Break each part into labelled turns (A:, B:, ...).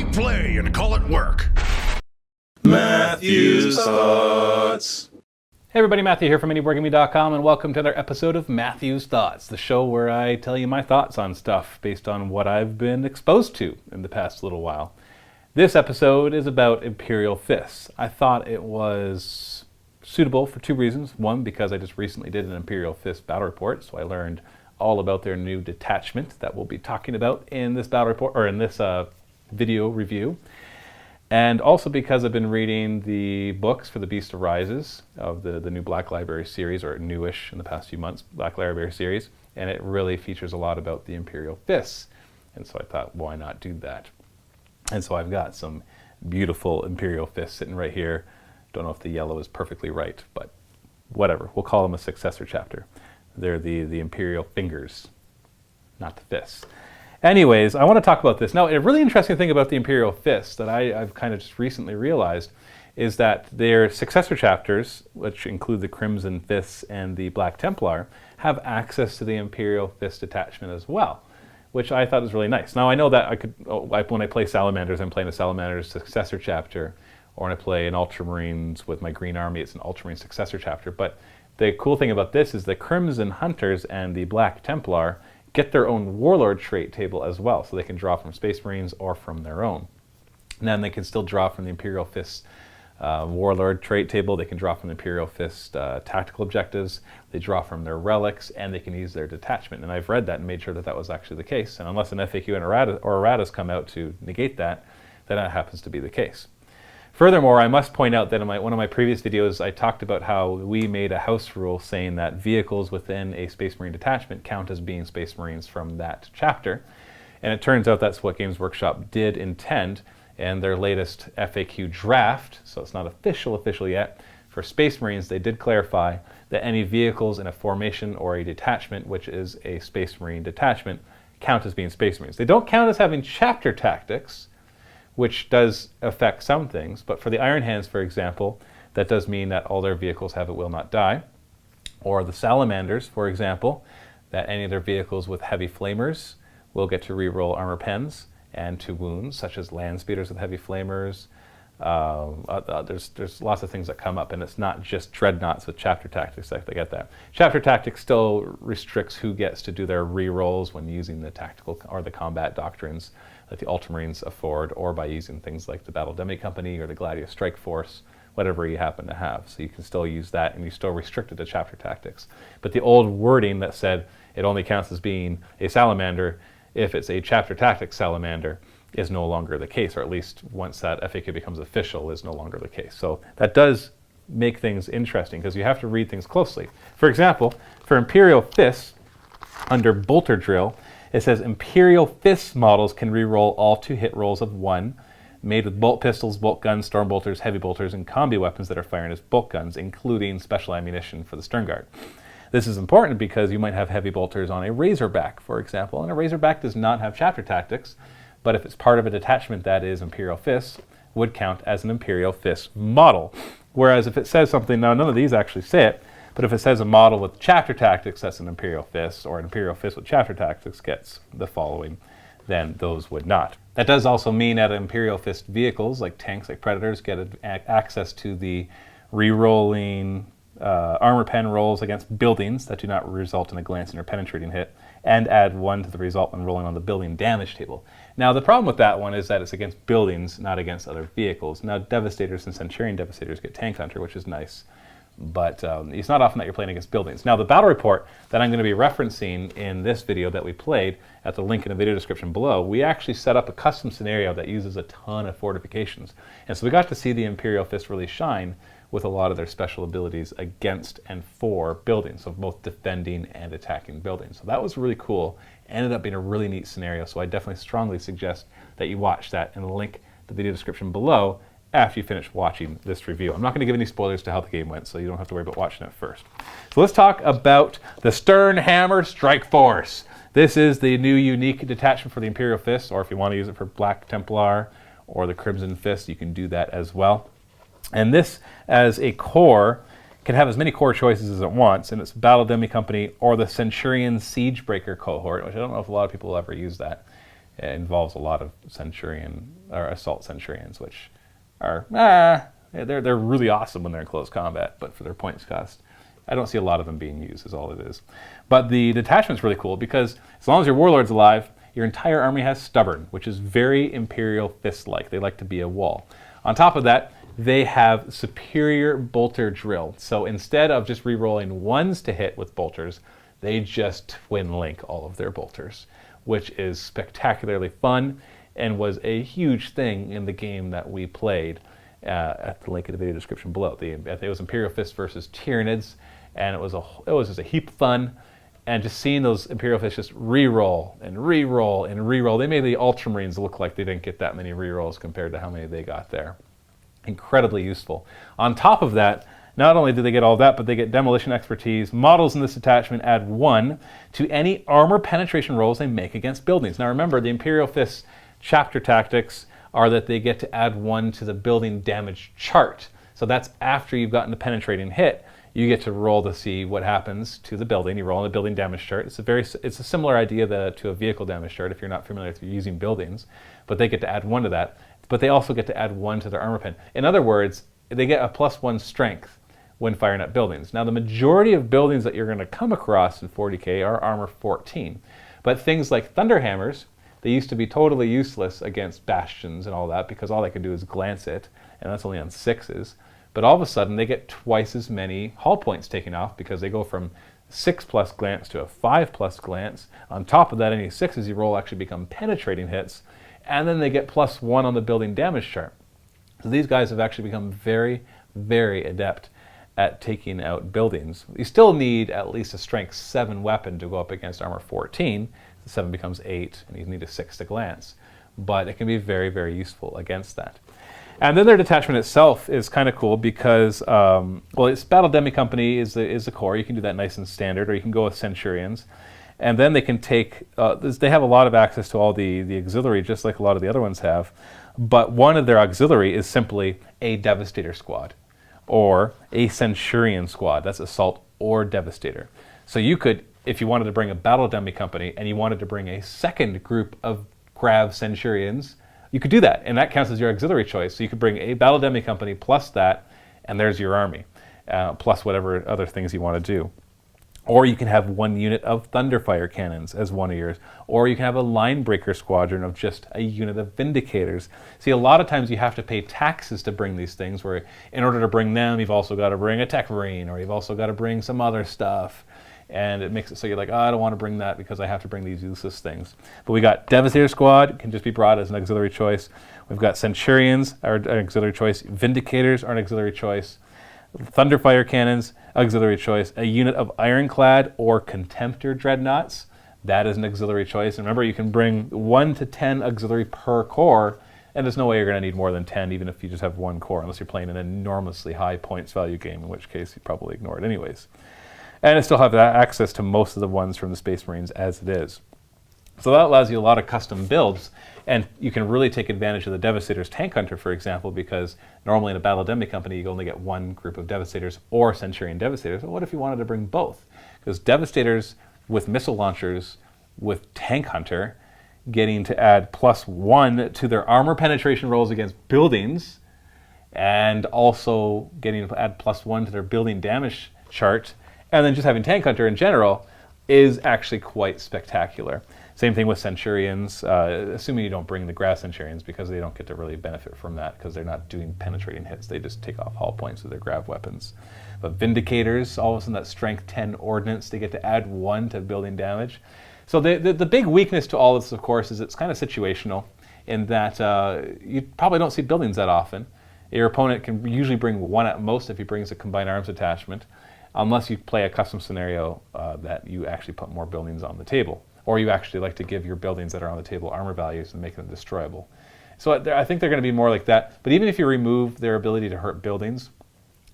A: it play and call it work.
B: Matthew's Thoughts.
C: Hey everybody, Matthew here from MiniWarGaming.com, and welcome to another episode of Matthew's Thoughts, the show where I tell you my thoughts on stuff based on what I've been exposed to in the past little while. This episode is about Imperial Fists. I thought it was suitable for two reasons. One, because I just recently did an Imperial Fist battle report, so I learned all about their new detachment that we'll be talking about in this battle report, or in this video review. And also because I've been reading the books for The Beast Arises of the new Black Library series, or newish in the past few months, Black Library series, and it really features a lot about the Imperial Fists. And so I thought, why not do that? And so I've got some beautiful Imperial Fists sitting right here. Don't know if the yellow is perfectly right, but whatever. We'll call them a successor chapter. They're the Imperial Fingers, not the fists. Anyways, I want to talk about this. Now, a really interesting thing about the Imperial Fists that I've kind of just recently realized is that their successor chapters, which include the Crimson Fists and the Black Templar, have access to the Imperial Fist detachment as well, which I thought was really nice. Now, I know that when I play Salamanders, I'm playing a Salamander's successor chapter, or when I play an Ultramarines with my Green Army, it's an Ultramarine successor chapter. But the cool thing about this is the Crimson Hunters and the Black Templar get their own Warlord trait table as well, so they can draw from Space Marines or from their own. And then they can still draw from the Imperial Fist Warlord trait table, they can draw from the Imperial Fist tactical objectives, they draw from their relics, and they can use their detachment. And I've read that and made sure that that was actually the case. And unless an FAQ and erratas come out to negate that, then that happens to be the case. Furthermore, I must point out that in one of my previous videos, I talked about how we made a house rule saying that vehicles within a Space Marine detachment count as being Space Marines from that chapter. And it turns out that's what Games Workshop did intend in their latest FAQ draft, so it's not official yet. For Space Marines, they did clarify that any vehicles in a formation or a detachment, which is a Space Marine detachment, count as being Space Marines. They don't count as having chapter tactics, which does affect some things, but for the Iron Hands, for example, that does mean that all their vehicles have It Will Not Die. Or the Salamanders, for example, that any of their vehicles with heavy flamers will get to reroll armor pens and to wounds, such as land speeders with heavy flamers. There's lots of things that come up, and it's not just dreadnoughts with chapter tactics that they get that. Chapter tactics still restricts who gets to do their rerolls when using the tactical or the combat doctrines that the Ultramarines afford, or by using things like the Battle Demi Company or the Gladius Strike Force, whatever you happen to have. So you can still use that, and you still restrict it to chapter tactics. But the old wording that said it only counts as being a Salamander if it's a chapter tactics Salamander is no longer the case, or at least once that FAQ becomes official is no longer the case. So that does make things interesting, because you have to read things closely. For example, for Imperial Fists, under Bolter Drill, it says Imperial Fists models can reroll all 2 hit rolls of 1, made with bolt pistols, bolt guns, storm bolters, heavy bolters, and combi weapons that are firing as bolt guns, including special ammunition for the Stern Guard. This is important because you might have heavy bolters on a Razorback, for example, and a Razorback does not have chapter tactics, but if it's part of a detachment that is Imperial Fists, would count as an Imperial Fist model. Whereas if it says something, now none of these actually say it, but if it says a model with chapter tactics, that's an Imperial Fist, or an Imperial Fist with chapter tactics gets the following, then those would not. That does also mean that Imperial Fist vehicles, like tanks, like Predators, get access to the re-rolling armor pen rolls against buildings that do not result in a glancing or penetrating hit, and add 1 to the result when rolling on the building damage table. Now, the problem with that one is that it's against buildings, not against other vehicles. Now, Devastators and Centurion Devastators get Tank Hunter, which is nice, but it's not often that you're playing against buildings. Now, the battle report that I'm going to be referencing in this video that we played, at the link in the video description below, we actually set up a custom scenario that uses a ton of fortifications. And so we got to see the Imperial Fist really shine with a lot of their special abilities against and for buildings, so both defending and attacking buildings. So that was really cool. Ended up being a really neat scenario, so I definitely strongly suggest that you watch that in the link, the video description below, after you finish watching this review. I'm not going to give any spoilers to how the game went, so you don't have to worry about watching it first. So let's talk about the Stern Hammer Strike Force. This is the new unique detachment for the Imperial Fist, or if you want to use it for Black Templar or the Crimson Fist, you can do that as well. And this, as a core, can have as many core choices as it wants, and it's Battle Demi Company or the Centurion Siegebreaker cohort, which I don't know if a lot of people will ever use that. It involves a lot of Centurion or Assault Centurions, which are they're really awesome when they're in close combat, but for their points cost, I don't see a lot of them being used. Is all it is. But the detachment's really cool because as long as your warlord's alive, your entire army has stubborn, which is very Imperial Fist-like. They like to be a wall. On top of that, they have superior bolter drill. So instead of just re-rolling ones to hit with bolters, they just twin link all of their bolters, which is spectacularly fun and was a huge thing in the game that we played. At the link in the video description below. It was Imperial Fists versus Tyranids, and it was just a heap of fun. And just seeing those Imperial Fists just re-roll and re-roll and re-roll. They made the Ultramarines look like they didn't get that many re-rolls compared to how many they got there. Incredibly useful. On top of that, not only do they get all that, but they get demolition expertise. Models in this attachment add 1 to any armor penetration rolls they make against buildings. Now remember, the Imperial Fists chapter tactics are that they get to add 1 to the building damage chart. So that's after you've gotten the penetrating hit. You get to roll to see what happens to the building. You roll on the building damage chart. It's a similar idea to a vehicle damage chart if you're not familiar with using buildings, but they get to add 1 to that. But they also get to add 1 to their armor pen. In other words, they get a +1 strength when firing at buildings. Now the majority of buildings that you're going to come across in 40k are armor 14, but things like Thunderhammers, they used to be totally useless against bastions and all that because all they could do is glance it, and that's only on 6s. But all of a sudden, they get twice as many hull points taken off because they go from 6+ glance to a 5+ glance. On top of that, any 6s you roll actually become penetrating hits, and then they get +1 on the building damage chart. So these guys have actually become very, very adept at taking out buildings. You still need at least a strength 7 weapon to go up against armor 14. The 7 becomes 8, and you need a 6 to glance. But it can be very, very useful against that. And then their detachment itself is kind of cool because, it's Battle Demi Company is the core. You can do that nice and standard, or you can go with Centurions. And then they can take, they have a lot of access to all the auxiliary, just like a lot of the other ones have. But one of their auxiliary is simply a Devastator squad, or a Centurion squad. That's Assault or Devastator. So you could, if you wanted to bring a Battle Demi Company and you wanted to bring a second group of Grav Centurions, you could do that, and that counts as your auxiliary choice. So you could bring a Battle Demi Company plus that, and there's your army, plus whatever other things you want to do. Or you can have 1 unit of Thunderfire cannons as one of yours. Or you can have a Line Breaker squadron of just a unit of Vindicators. See, a lot of times you have to pay taxes to bring these things, where in order to bring them, you've also got to bring a Tech Marine, or you've also got to bring some other stuff. And it makes it so you're like, I don't want to bring that because I have to bring these useless things. But we got Devastator Squad, can just be brought as an auxiliary choice. We've got Centurions, are an auxiliary choice. Vindicators are an auxiliary choice. Thunderfire Cannons, auxiliary choice. A unit of Ironclad or Contemptor Dreadnoughts, that is an auxiliary choice. And remember, you can bring 1 to 10 auxiliary per core, and there's no way you're going to need more than 10, even if you just have 1 core, unless you're playing an enormously high points value game, in which case you probably ignore it anyways. And it still have access to most of the ones from the Space Marines as it is. So that allows you a lot of custom builds, and you can really take advantage of the Devastator's Tank Hunter, for example, because normally in a Battle Demi Company, you only get 1 group of Devastators or Centurion Devastators. But what if you wanted to bring both? Because Devastators with missile launchers with Tank Hunter getting to add +1 to their armor penetration rolls against buildings, and also getting to add +1 to their building damage chart, and then just having Tank Hunter in general is actually quite spectacular. Same thing with Centurions, assuming you don't bring the Grav Centurions, because they don't get to really benefit from that because they're not doing penetrating hits. They just take off hull points with their Grav weapons. But Vindicators, all of a sudden that strength 10 ordnance, they get to add 1 to building damage. So the big weakness to all this, of course, is it's kind of situational in that you probably don't see buildings that often. Your opponent can usually bring 1 at most if he brings a combined arms attachment, unless you play a custom scenario that you actually put more buildings on the table, or you actually like to give your buildings that are on the table armor values and make them destroyable. So I think they're going to be more like that. But even if you remove their ability to hurt buildings,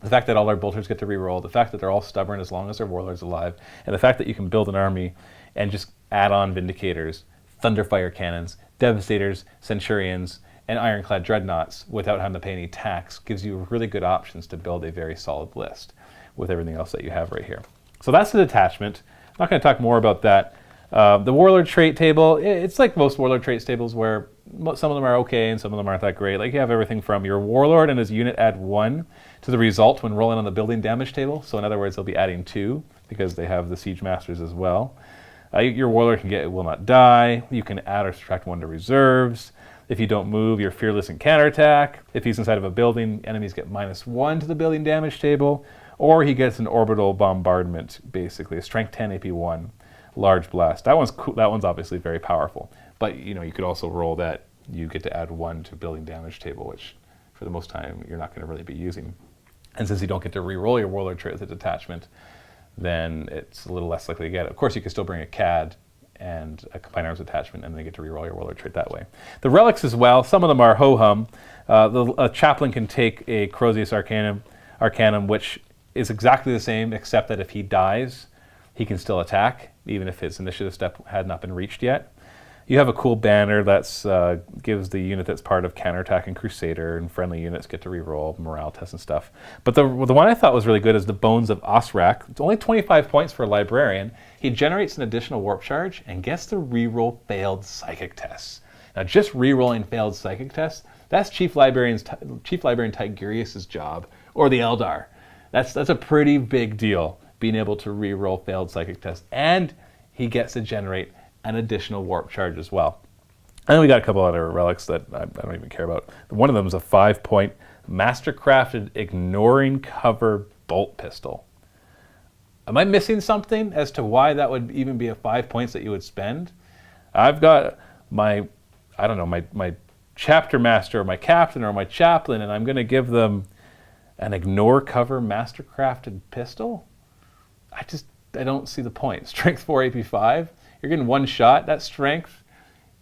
C: the fact that all their bolters get to reroll, the fact that they're all stubborn as long as their warlord's alive, and the fact that you can build an army and just add on Vindicators, Thunderfire Cannons, Devastators, Centurions, and Ironclad Dreadnoughts without having to pay any tax gives you really good options to build a very solid list with everything else that you have right here. So that's the detachment. I'm not going to talk more about that. The Warlord trait table, it's like most Warlord traits tables where some of them are okay and some of them aren't that great. Like you have everything from your Warlord and his unit add 1 to the result when rolling on the building damage table. So in other words, they'll be adding 2 because they have the Siege Masters as well. Your Warlord can get will not die. You can add or subtract 1 to reserves. If you don't move, you're fearless in counterattack. If he's inside of a building, enemies get -1 to the building damage table. Or he gets an orbital bombardment, basically, a strength 10 AP 1, large blast. That one's cool. That one's obviously very powerful. But you could also roll that you get to add 1 to building damage table, which for the most time you're not going to really be using. And since you don't get to re-roll your Warlord trait with a detachment, then it's a little less likely to get it. Of course, you can still bring a CAD and a Combined Arms attachment, and then you get to re-roll your Warlord trait that way. The relics as well, some of them are ho-hum. A chaplain can take a Crozius Arcanum, which is exactly the same, except that if he dies, he can still attack, even if his initiative step had not been reached yet. You have a cool banner that gives the unit that's part of Counterattack and Crusader, and friendly units get to reroll morale tests and stuff. But the one I thought was really good is the Bones of Osrak. It's only 25 points for a Librarian. He generates an additional warp charge and gets to reroll failed psychic tests. Now, just rerolling failed psychic tests, that's Chief Librarian Tigurius' job, or the Eldar. That's a pretty big deal, being able to reroll failed psychic tests. And he gets to generate an additional warp charge as well. And then we got a couple other relics that I don't even care about. One of them is a 5-point mastercrafted ignoring cover bolt pistol. Am I missing something as to why that would even be a 5 points that you would spend? I've got my chapter master or my captain or my chaplain, and I'm going to give them an ignore cover mastercrafted pistol? I don't see the point. Strength 4, AP 5. You're getting 1 shot. That strength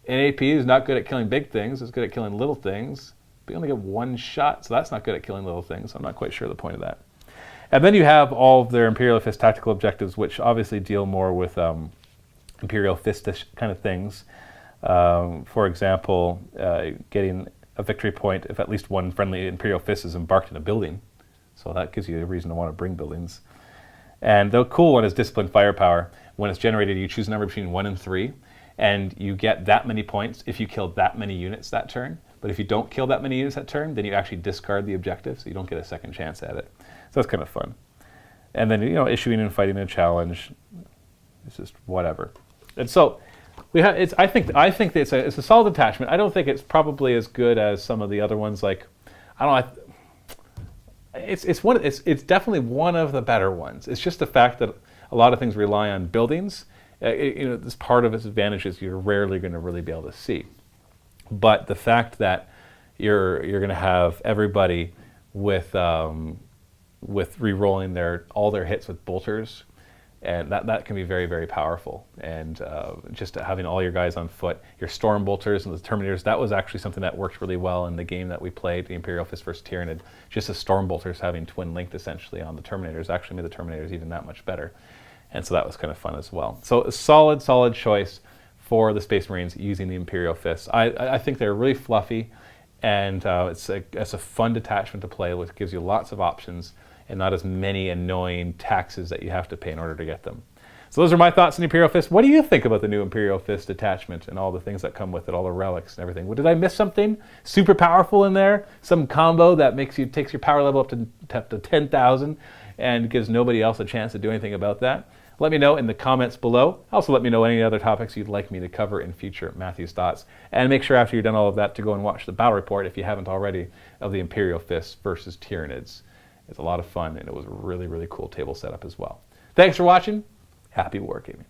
C: in AP is not good at killing big things. It's good at killing little things. But you only get 1 shot, so that's not good at killing little things. So I'm not quite sure the point of that. And then you have all of their Imperial Fist tactical objectives, which obviously deal more with Imperial Fistish kind of things. For example, getting a victory point if at least 1 friendly Imperial Fist is embarked in a building. So that gives you a reason to want to bring buildings. And the cool one is Disciplined Firepower. When it's generated, you choose a number between 1 and 3, and you get that many points if you kill that many units that turn. But if you don't kill that many units that turn, then you actually discard the objective, so you don't get a second chance at it. So that's kind of fun. And then, issuing and fighting a challenge, it's just whatever. And so I think it's a solid attachment. I don't think it's probably as good as some of the other ones. Like, it's definitely one of the better ones. It's just the fact that a lot of things rely on buildings. This part of its advantages you're rarely going to really be able to see. But the fact that you're going to have everybody with re-rolling all their hits with bolters, and that can be very, very powerful. And just having all your guys on foot, your storm bolters and the terminators, that was actually something that worked really well in the game that we played, the Imperial Fist versus Tyranid. Just the storm bolters having twin linked essentially on the terminators actually made the terminators even that much better. And so that was kind of fun as well. So a solid choice for the Space Marines using the Imperial Fists. I think they're really fluffy, and it's a fun detachment to play with. It gives you lots of options and not as many annoying taxes that you have to pay in order to get them. So those are my thoughts on the Imperial Fist. What do you think about the new Imperial Fist attachment and all the things that come with it, all the relics and everything? Did I miss something super powerful in there? Some combo that takes your power level up to 10,000 and gives nobody else a chance to do anything about that? Let me know in the comments below. Also let me know any other topics you'd like me to cover in future Matthew's Thoughts. And make sure after you've done all of that to go and watch the battle report, if you haven't already, of the Imperial Fists versus Tyranids. It's a lot of fun, and it was a really, really cool table setup as well. Thanks for watching. Happy wargaming.